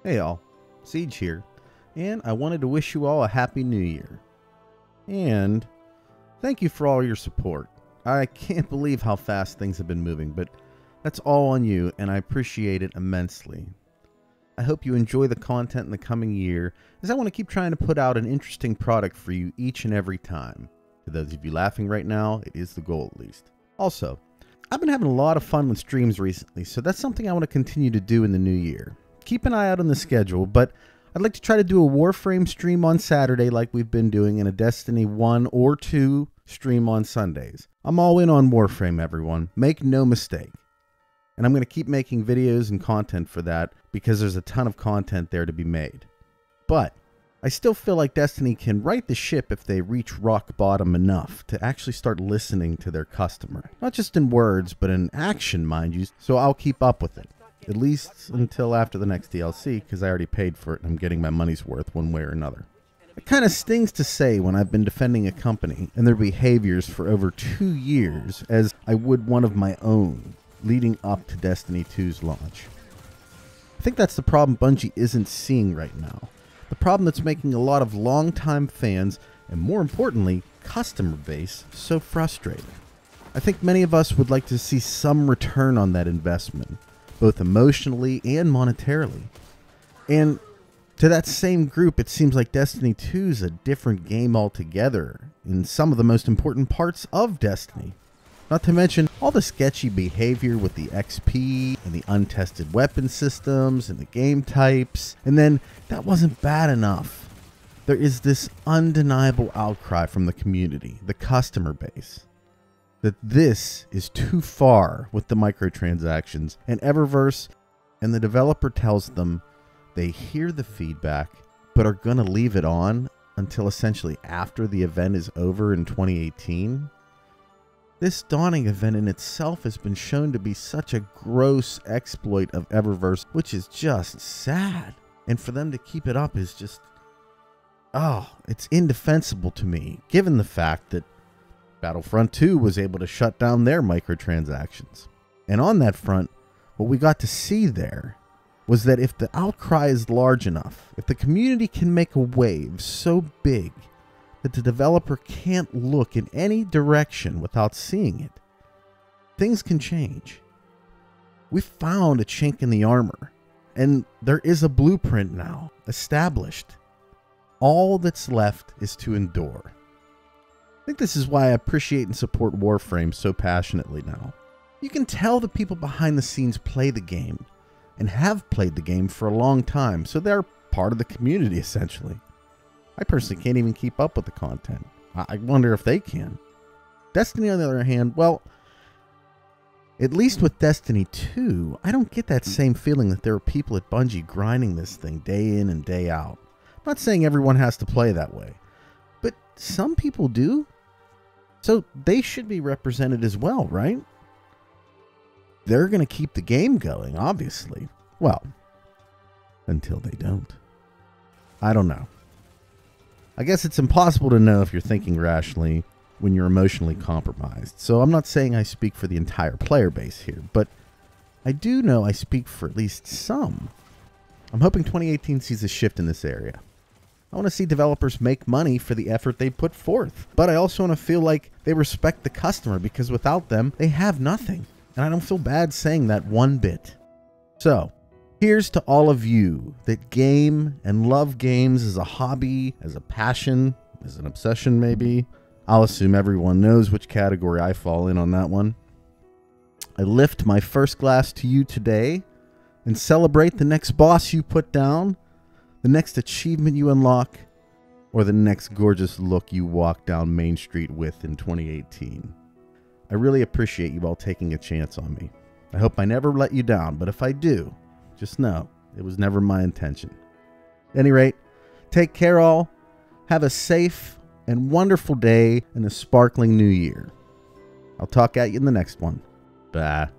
Hey all, Siege here, and I wanted to wish you all a happy new year. And thank you for all your support. I can't believe how fast things have been moving, but that's all on you, and I appreciate it immensely. I hope you enjoy the content in the coming year, as I want to keep trying to put out an interesting product for you each and every time. For those of you laughing right now, it is the goal at least. Also, I've been having a lot of fun with streams recently, so that's something I want to continue to do in the new year. Keep an eye out on the schedule, but I'd like to try to do a Warframe stream on Saturday like we've been doing, and a Destiny 1 or 2 stream on Sundays. I'm all in on Warframe, everyone. Make no mistake. And I'm going to keep making videos and content for that because there's a ton of content there to be made. But I still feel like Destiny can right the ship if they reach rock bottom enough to actually start listening to their customer. Not just in words, but in action, mind you, so I'll keep up with it. At least until after the next DLC, because I already paid for it and I'm getting my money's worth one way or another. It kind of stings to say when I've been defending a company and their behaviors for over 2 years as I would one of my own leading up to Destiny 2's launch. I think that's the problem Bungie isn't seeing right now. The problem that's making a lot of longtime fans, and more importantly, customer base, so frustrated. I think many of us would like to see some return on that investment, both emotionally and monetarily. And to that same group, it seems like Destiny 2 is a different game altogether in some of the most important parts of Destiny. Not to mention all the sketchy behavior with the XP and the untested weapon systems and the game types. And then that wasn't bad enough. There is this undeniable outcry from the community, the customer base, that this is too far with the microtransactions, and Eververse and the developer tells them they hear the feedback but are going to leave it on until essentially after the event is over in 2018. This dawning event in itself has been shown to be such a gross exploit of Eververse, which is just sad. And for them to keep it up is just, it's indefensible to me, given the fact that Battlefront 2 was able to shut down their microtransactions. And on that front, what we got to see there was that if the outcry is large enough, if the community can make a wave so big that the developer can't look in any direction without seeing it, things can change. We found a chink in the armor, and there is a blueprint now established. All that's left is to endure. I think this is why I appreciate and support Warframe so passionately now. You can tell the people behind the scenes play the game, and have played the game for a long time, so they're part of the community essentially. I personally can't even keep up with the content. I wonder if they can. Destiny, on the other hand, well, at least with Destiny 2, I don't get that same feeling that there are people at Bungie grinding this thing day in and day out. I'm not saying everyone has to play that way, but some people do. So they should be represented as well, right? They're going to keep the game going, obviously. Well, until they don't. I don't know. I guess it's impossible to know if you're thinking rationally when you're emotionally compromised. So I'm not saying I speak for the entire player base here, but I do know I speak for at least some. I'm hoping 2018 sees a shift in this area. I want to see developers make money for the effort they put forth, but I also want to feel like they respect the customer, because without them, they have nothing. And I don't feel bad saying that one bit. So, here's to all of you that game and love games as a hobby, as a passion, as an obsession maybe. I'll assume everyone knows which category I fall in on that one. I lift my first glass to you today and celebrate the next boss you put down, the next achievement you unlock, or the next gorgeous look you walk down Main Street with in 2018. I really appreciate you all taking a chance on me. I hope I never let you down, but if I do, just know it was never my intention. At any rate, take care all. Have a safe and wonderful day and a sparkling new year. I'll talk at you in the next one. Bye.